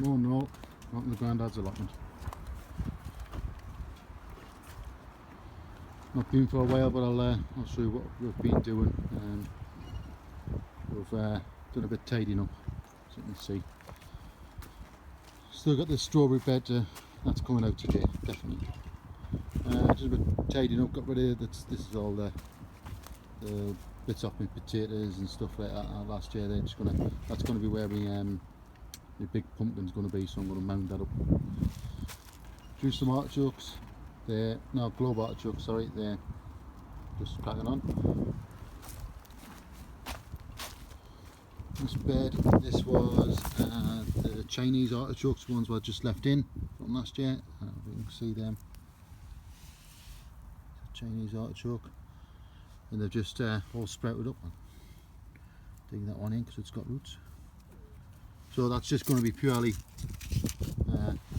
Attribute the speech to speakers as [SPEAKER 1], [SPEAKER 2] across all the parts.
[SPEAKER 1] Oh no, not in the Grandads allotment. Not been for a while, but I'll show you what we've been doing. We've done a bit tidying up, as you can see. Still got this strawberry bed that's coming out today, definitely. Just a bit tidying up, got rid of this is all the bits off my potatoes and stuff like that last year. That's gonna be where my big pumpkin's gonna be, so I'm gonna mount that up. Do some artichokes there, no, globe artichokes, sorry, there, just cracking on. This bed, this was the Chinese artichokes, ones were just left in from last year. You can see them, Chinese artichoke, and they've just all sprouted up. Dig that one in because it's got roots. So that's just going to be purely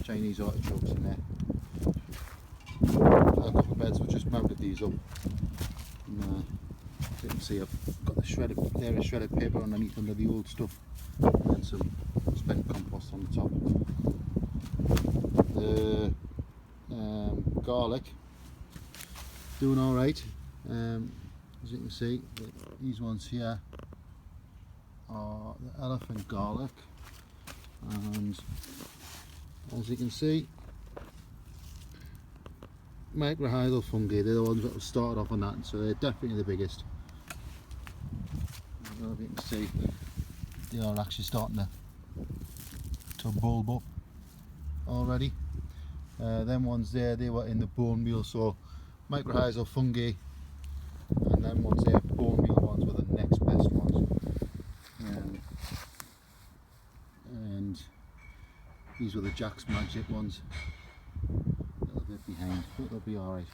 [SPEAKER 1] Chinese artichokes in there. A couple of beds, we've just mounted these up. And, as you can see, I've got the shredded paper underneath under the old stuff, and some spent compost on the top. The garlic doing all right. As you can see, these ones here are the elephant garlic, and as you can see, mycorrhizal fungi, they're the ones that started off on that, so they're definitely the biggest. As you can see, they are actually starting to bulb up already. Them ones there, they were in the bone meal, so mycorrhizal fungi, and them ones there, bone meal ones, were the next best ones. And these were the Jack's Magic ones, a little bit behind, but they'll be alright.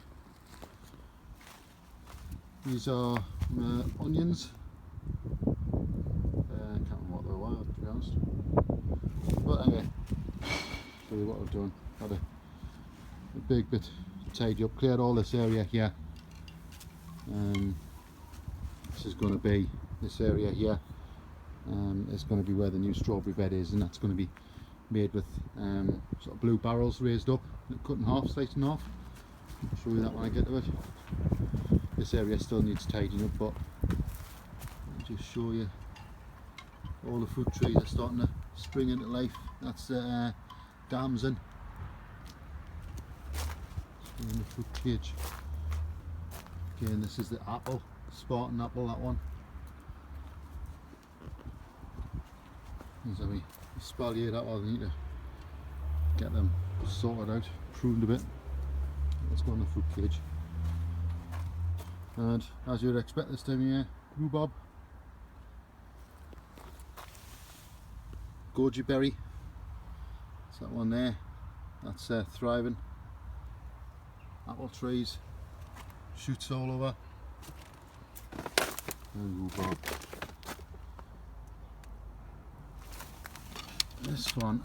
[SPEAKER 1] These are onions. I can't remember what they were, to be honest. But anyway, show you what I've done. Had a big bit tidy up, cleared all this area here. This is going to be, this area here, it's going to be where the new strawberry bed is, and that's going to be made with sort of blue barrels raised up, cut in half, sliced in half. I'll show you that when I get to it. This area still needs tidying up, but I'll just show you all the fruit trees are starting to spring into life. That's damson in the fruit cage. Again, this is the apple, Spartan apple, that one. There's a wee espalier that one, I need to get them sorted out, pruned a bit. Let's go in the fruit cage. And as you'd expect this time of year, rhubarb, goji berry, it's that one there, that's thriving. Apple trees, shoots all over, and rhubarb. This one,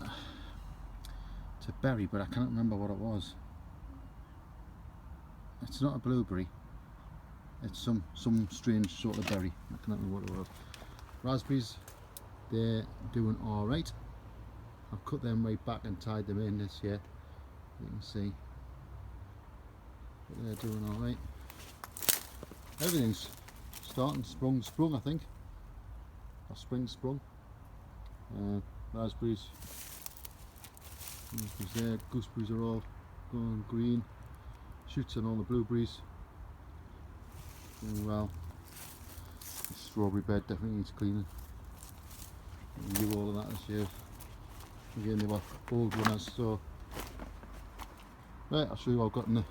[SPEAKER 1] it's a berry, but I can't remember what it was. It's not a blueberry, it's some strange sort of berry. I can't remember what it was. Raspberries, they're doing alright. I've cut them right back and tied them in this year, you can see. But they're doing alright. Everything's starting sprung, I think. Or spring sprung. Raspberries there, gooseberries are all going green. Shoots on all the blueberries. Doing well. The strawberry bed definitely needs cleaning. We do all of that this year. Again, they were old runners, so right, I'll show you what I've got in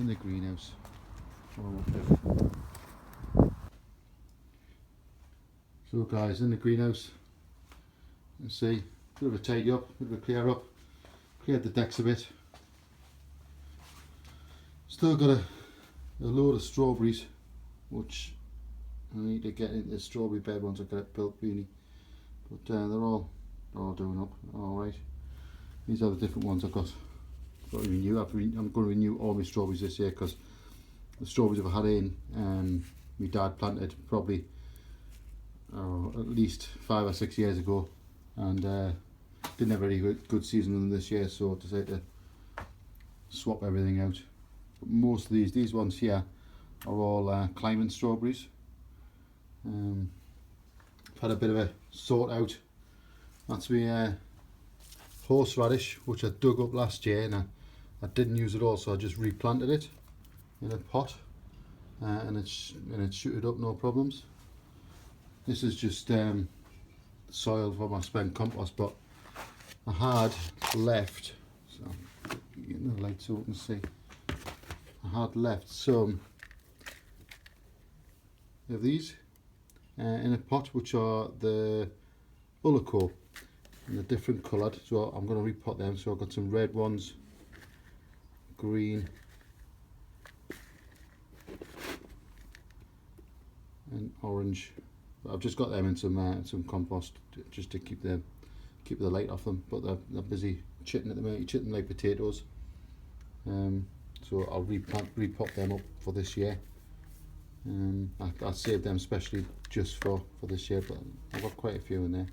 [SPEAKER 1] the greenhouse. So guys, in the greenhouse, you can see a bit of a tidy up, a bit of a clear up, cleared the decks a bit. Still got a load of strawberries, which I need to get into the strawberry bed once I get it built really. But they're all doing up, alright. These are the different ones I've got to renew. I'm going to renew all my strawberries this year, because the strawberries I've had in, my dad planted probably at least 5 or 6 years ago, and didn't have a very good season with them this year, so I decided to swap everything out. But most of these ones here are all climbing strawberries. I've had a bit of a sort out. That's my horseradish, which I dug up last year, and I didn't use it all, so I just replanted it in a pot, and it shooted up no problems. This is just soil for my spent compost, but I had left, so getting the light so we can see, I had left some of these in a pot, which are the Allotment, and they're different coloured, so I'm going to repot them. So I've got some red ones, green, and orange. But I've just got them in some compost just to keep the light off them. But they're busy chitting at the minute, chitting like potatoes. So I'll repot them up for this year. I saved them especially just for this year, but I've got quite a few in there.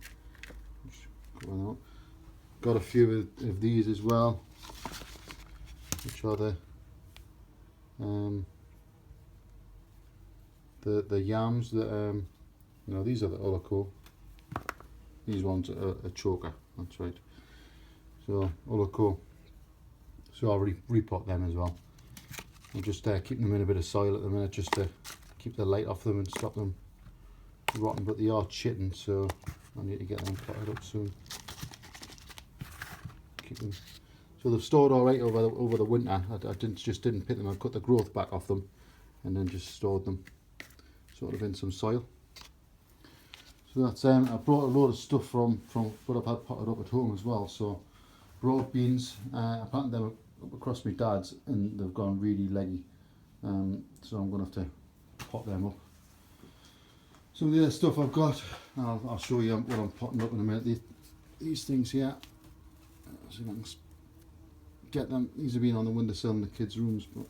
[SPEAKER 1] Got a few of these as well, which are the yams that no, these are the Allotment. These ones are a choker, that's right. So Allotment. So I'll repot them as well. I'm just keeping them in a bit of soil at the minute, just to keep the light off them and stop them rotting. But they are chitting, so I need to get them potted up soon. Keep them. So they've stored all right over the winter. I just didn't pick them. I cut the growth back off them, and then just stored them sort of in some soil. So that's I brought a load of stuff from what I've had potted up at home as well. So broad beans, I planted them up across my dad's, and they've gone really leggy. So I'm going to have to pot them up. Some of the other stuff I've got, I'll show you what I'm potting up in a minute. These things here, so I can get them. These have been on the windowsill in the kids' rooms, but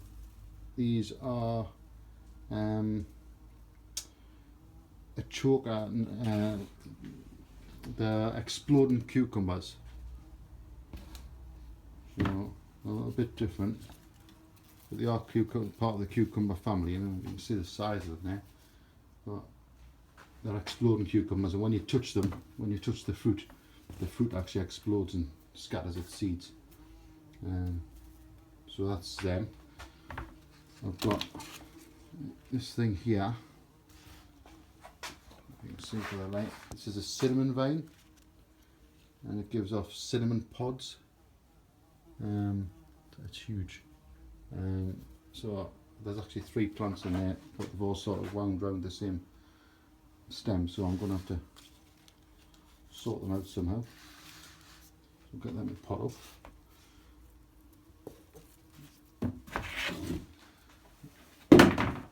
[SPEAKER 1] these are a choker, the exploding cucumbers. So a little bit different, but they are part of the cucumber family. You can see the size of them there. But they're exploding cucumbers, and when you touch them, when you touch the fruit actually explodes and scatters its seeds. So that's them. I've got this thing here. You can see for the light. This is a cinnamon vine, and it gives off cinnamon pods. It's huge. So there's actually 3 plants in there, but they've all sort of wound round the same stem. So I'm going to have to sort them out somehow. So get them to pot up.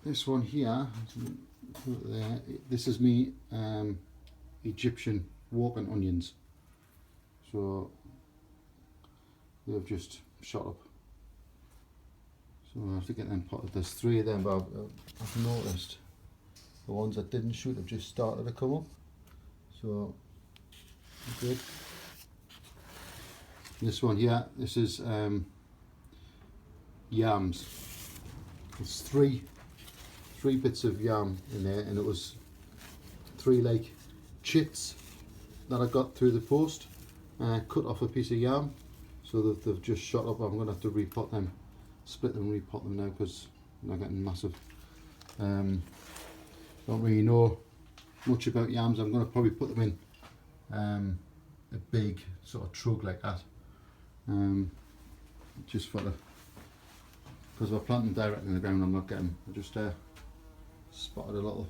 [SPEAKER 1] This one here, this is me Egyptian walking onions. So they've just shot up. So I have to get them potted. There's 3 of them, but I've noticed the ones that didn't shoot have just started to come up. So good. This one here, this is yams. There's three bits of yam in there, and it was 3 like chits that I got through the post. Cut off a piece of yam, so that they've just shot up. I'm going to have to repot them, split them and repot them now, because they're getting massive. Don't really know much about yams. I'm going to probably put them in a big sort of trug like that, just for the, because we're planting directly in the ground. I'm not getting. I just spotted a little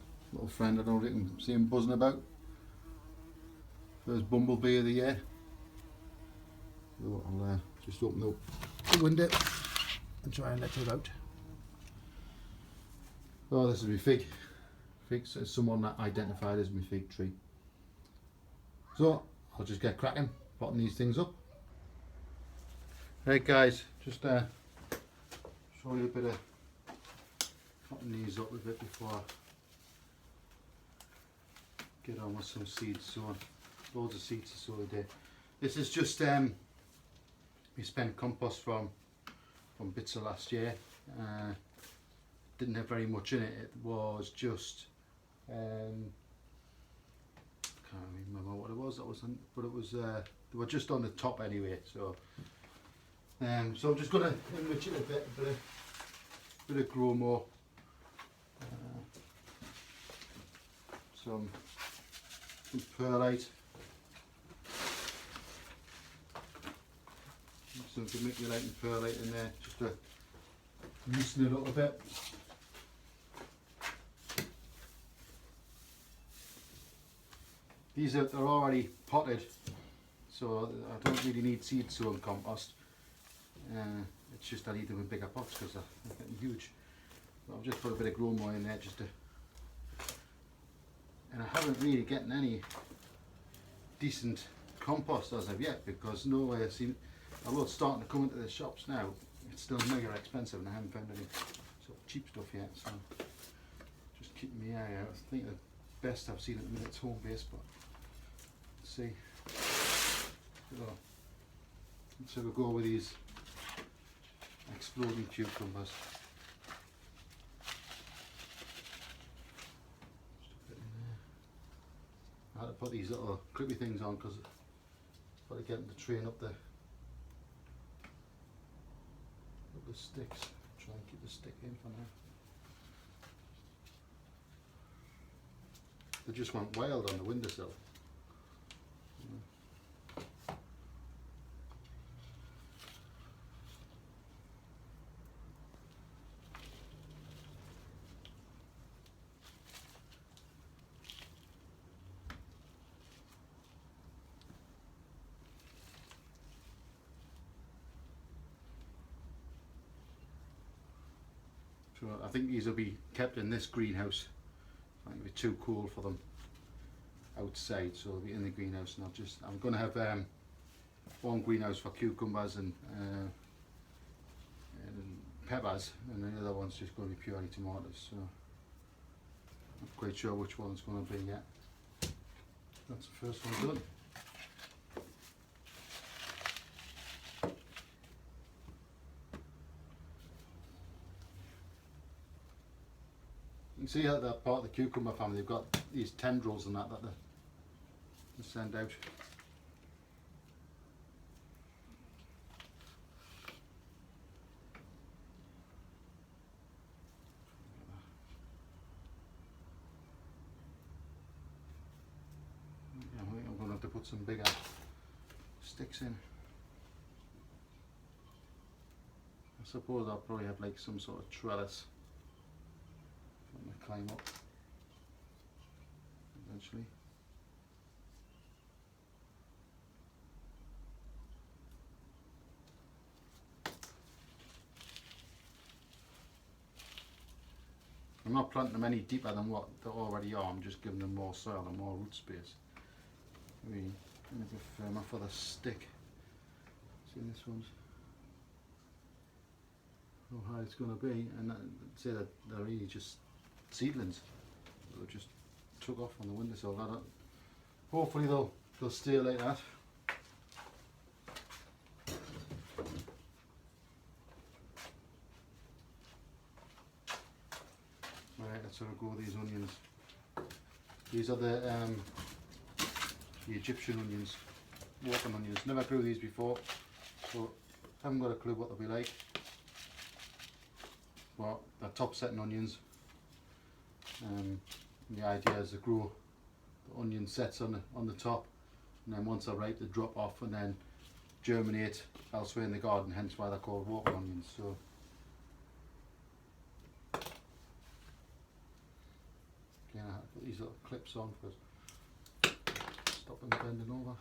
[SPEAKER 1] friend. I don't know if you can see him buzzing about. First bumblebee of the year. So I'll just open the window and try and let it out. Oh, this is my fig. So someone that identified as my fig tree. So I'll just get cracking, potting these things up. Right guys, just show you a bit of potting these up a bit before I get on with some seeds sown. loads of seeds to sow today. This is just we spent compost from bits of last year. Didn't have very much in it. It was just can't remember what it was. But it was they were just on the top anyway. So so I'm just gonna enrich it a bit of grow more. Some perlite. Some vermiculite and perlite in there just to loosen it up a bit. These are already potted, so I don't really need seed sown compost. It's just I need them in bigger pots because they're getting huge. But I've just put a bit of grow more in there just to, and I haven't really gotten any decent compost as of yet because nowhere I've seen. Although it's starting to come into the shops now, it's still mega expensive and I haven't found any sort of cheap stuff yet. So just keeping my eye out. I think the best I've seen at the minute is home base, but let's see. So we'll go with these exploding cucumbers. I had to put these little clippy things on because I've got to get them to train up the sticks. Try and keep the stick in for now. They just went wild on the windowsill. So I think these will be kept in this greenhouse. I think it'll be too cool for them outside, so they'll be in the greenhouse. And I'm going to have one greenhouse for cucumbers and peppers, and the other one's just going to be purely tomatoes. So I'm not quite sure which one's going to be yet. That's the first one done. You can see that they're part of the cucumber family. They've got these tendrils and that they send out. Yeah, I think I'm going to have to put some bigger sticks in. I suppose I'll probably have like some sort of trellis. I'm going to climb up eventually. I'm not planting them any deeper than what they already are. I'm just giving them more soil and more root space. Maybe a bit firmer for the stick. See, this one's how high it's going to be, and I'd say that they're really just seedlings. They just took off on the windowsill. Hopefully they'll stay like that. Right, let's have a go with these onions. These are the Egyptian onions, walking onions. Never grew these before, so haven't got a clue what they'll be like. But they're top setting onions. The idea is to grow the onion sets on the top, and then once they're ripe they drop off and then germinate elsewhere in the garden, hence why they're called walking onions. So again, I have to put these little clips on because stop them bending over.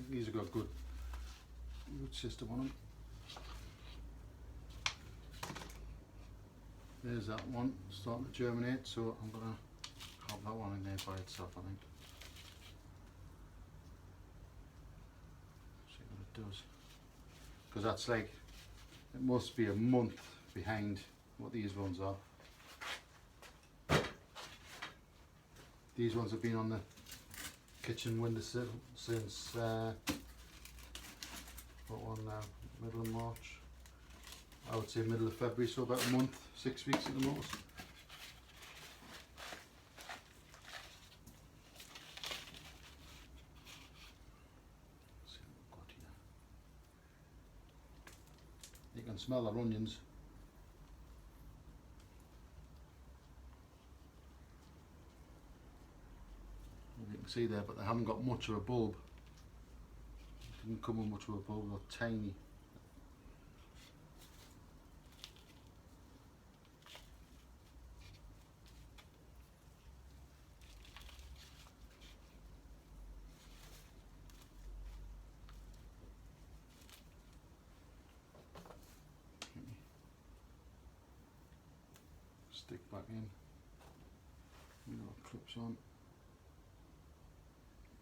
[SPEAKER 1] These have got good root system on them. There's that one starting to germinate, so I'm going to have that one in there by itself, I think. See what it does. Because that's like, it must be a month behind what these ones are. These ones have been on the kitchen windowsill since, what one now, middle of March. I would say middle of February, so about a month, 6 weeks at the most. Let's see what we've got here. You can smell our onions. You can see there, but they haven't got much of a bulb. Didn't come with much of a bulb, they're tiny. Stick back in. Little clips on.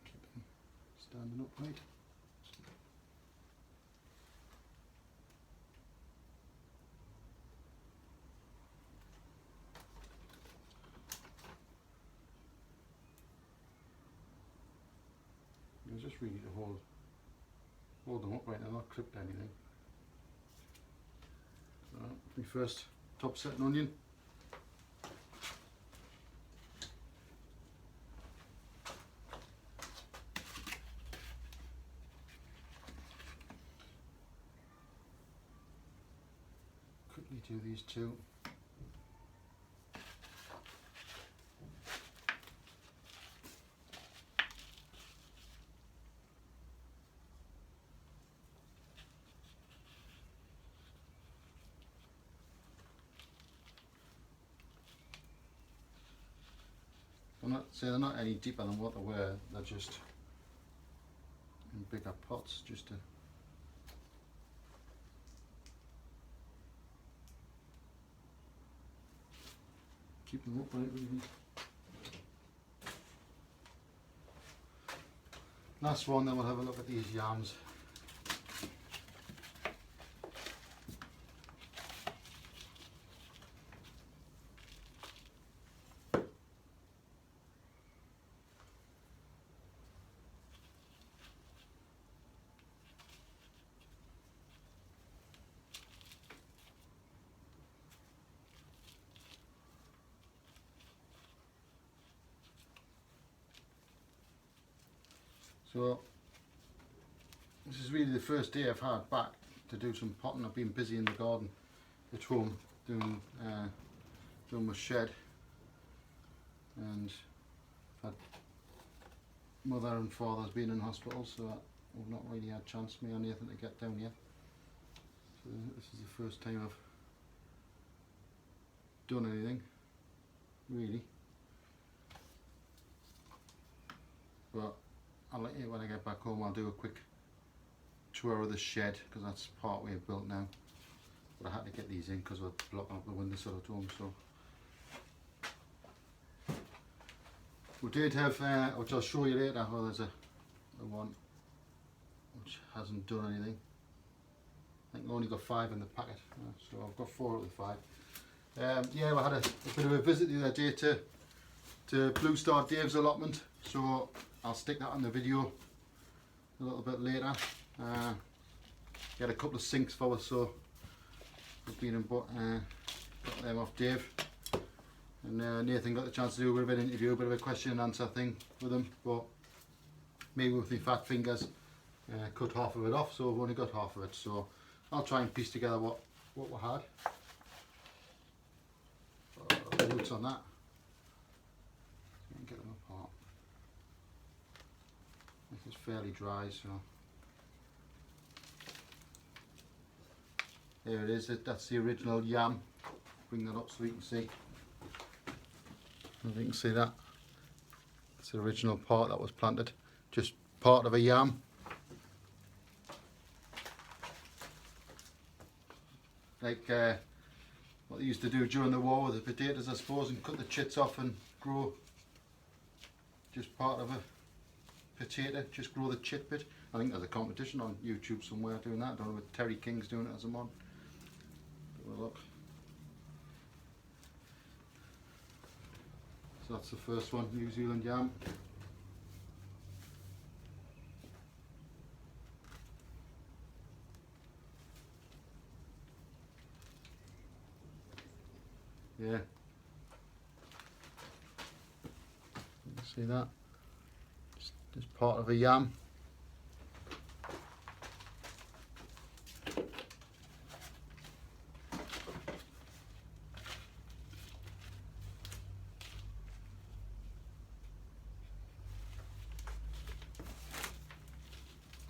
[SPEAKER 1] Keep them standing upright. It's just really to hold them upright and not clip anything. So, my first top setting onion. Quickly do these two. They're not any deeper than what they were, they're just in bigger pots just to keep them upright really. Last one, then we'll have a look at these yams. So this is really the first day I've had back to do some potting. I've been busy in the garden at home doing my shed, and I've had mother and father's been in hospital, so I've not really had a chance me or anything to get down yet. So this is the first time I've done anything really, but I'll let you, when I get back home, I'll do a quick tour of the shed because that's part way built now. But I had to get these in because we're blocking up the windowsill at home. So we did have, which I'll show you later. Well, there's a one which hasn't done anything. I think we only got 5 in the packet, so I've got 4 out of the 5. Yeah, we had a bit of a visit the other day to Blustar Dave's allotment. So I'll stick that on the video a little bit later. He had a couple of sinks for us, so we've been and got them off Dave. And Nathan got the chance to do a bit of an interview, a bit of a question and answer thing with him. But me with my fat fingers cut half of it off, so we've only got half of it. So I'll try and piece together what we had. The roots on that. Get them apart. This is fairly dry, so there it is. That's the original yam. Bring that up so you can see. If you can see that, it's the original part that was planted. Just part of a yam. Like what they used to do during the war with the potatoes, I suppose, and cut the chits off and grow just part of a potato, just grow the chit bit. I think there's a competition on YouTube somewhere doing that. I don't know if Terry King's doing it as a mod. Have a look. So that's the first one, New Zealand yam. Yeah. See that? Just part of a yam.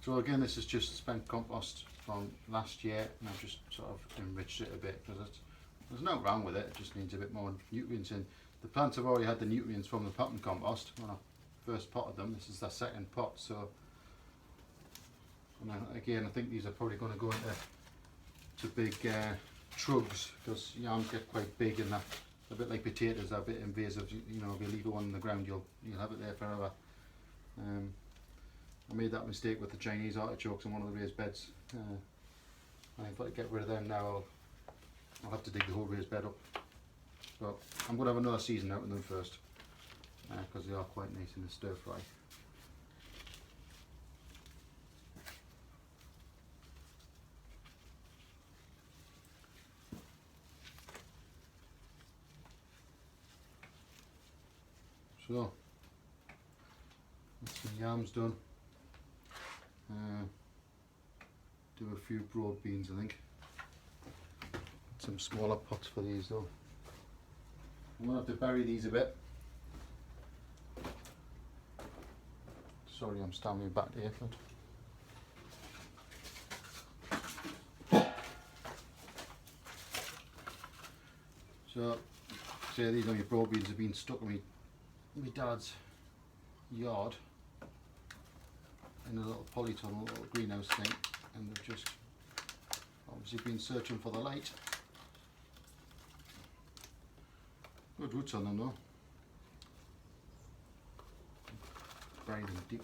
[SPEAKER 1] So again, this is just spent compost from last year, and I've just sort of enriched it a bit because there's no wrong with it. It just needs a bit more nutrients in. The plants have already had the nutrients from the potting compost when I first potted them. This is their second pot, so and again, I think these are probably going to go into big trugs because yams get quite big and they're a bit like potatoes. They're a bit invasive. You know, if you leave one on the ground, you'll have it there forever. I made that mistake with the Chinese artichokes on one of the raised beds. I think if I get rid of them now, I'll have to dig the whole raised bed up. But I'm going to have another season out with them first, because they are quite nice in the stir fry. So, that's the yams done. Do a few broad beans, I think. Some smaller pots for these though. I'm going to have to bury these a bit. Sorry, I'm standing back here, but so these on your broad beans have been stuck in my dad's yard in a little polytunnel, a little greenhouse thing, and they've just obviously been searching for the light. Good roots on them though. Bury them deep.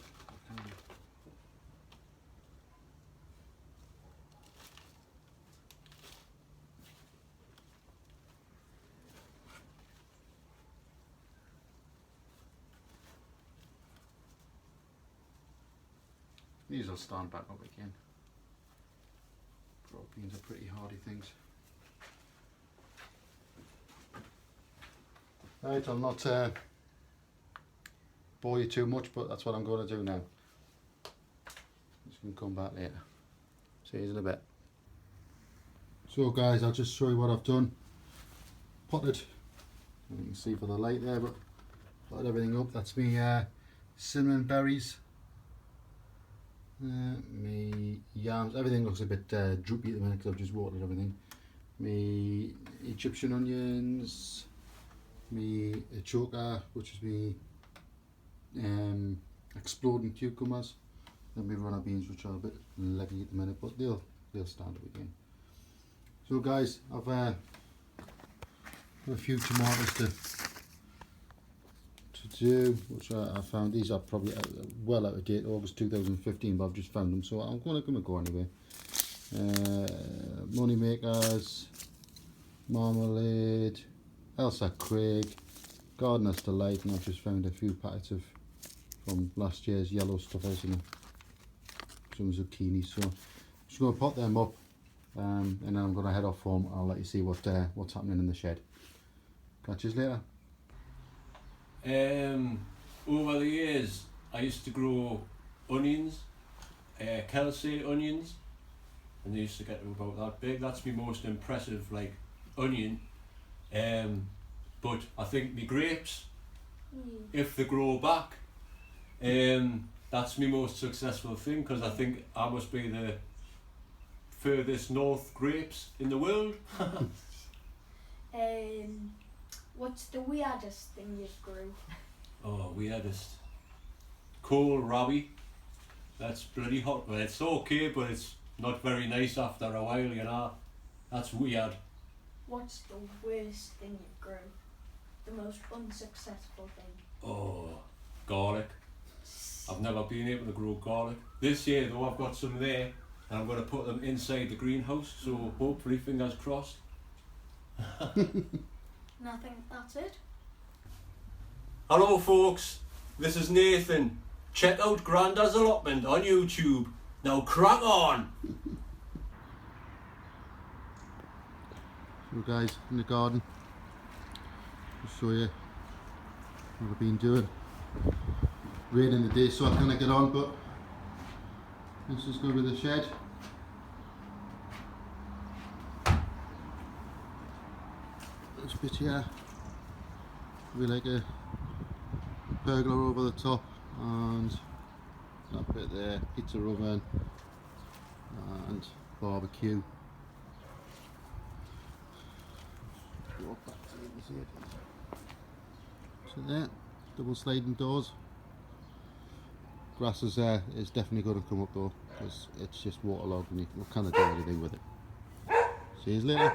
[SPEAKER 1] These will stand back up again. Broad beans are pretty hardy things. Right, I'll not bore you too much, but that's what I'm going to do now. Just going to come back later. See you in a bit. So guys, I'll just show you what I've done. Potted, you can see for the light there, but potted everything up. That's me cinnamon berries. Me yams, everything looks a bit droopy at the minute because I've just watered everything. Me Egyptian onions, me choker, which is me exploding cucumbers, and me runner beans, which are a bit leggy at the minute, but they'll stand up again. So guys, I've a few tomatoes to do, which I found. These are probably well out of date, August 2015, but I've just found them, so I'm gonna go anyway. Money makers, marmalade, Elsa Craig, Gardener's Delight, and I've just found a few packets from last year's yellow stuffers and some zucchini. So I'm just gonna pot them up, and then I'm gonna head off home. I'll let you see what's happening in the shed. Catch you later.
[SPEAKER 2] Over the years, I used to grow onions, Kelsey onions, and they used to get to about that big. That's my most impressive, like, onion. But I think my grapes, if they grow back, that's my most successful thing, because I think I must be the furthest north grapes in the world.
[SPEAKER 3] What's the weirdest thing you've grew?
[SPEAKER 2] Oh, weirdest. Kohlrabi. That's bloody hot. Well, it's okay, but it's not very nice after a while, you know. That's weird.
[SPEAKER 3] What's the worst thing you've grew? The most unsuccessful thing?
[SPEAKER 2] Oh, garlic. I've never been able to grow garlic. This year though I've got some there and I'm going to put them inside the greenhouse, so hopefully, fingers crossed.
[SPEAKER 3] Nothing, that's it?
[SPEAKER 2] Hello folks, this is Nathan. Check out Grandads Allotment on YouTube. Now crack on!
[SPEAKER 1] So guys, in the garden, I'll show you what I've been doing. Raining the day so I can't get on, but this is going to be the shed. This bit here, we like a pergola over the top, and that bit there, pizza oven and barbecue. Walk back so you can see it. So there, double sliding doors. Grass is definitely going to come up though, because it's just waterlogged and you can't do anything with it. See you later.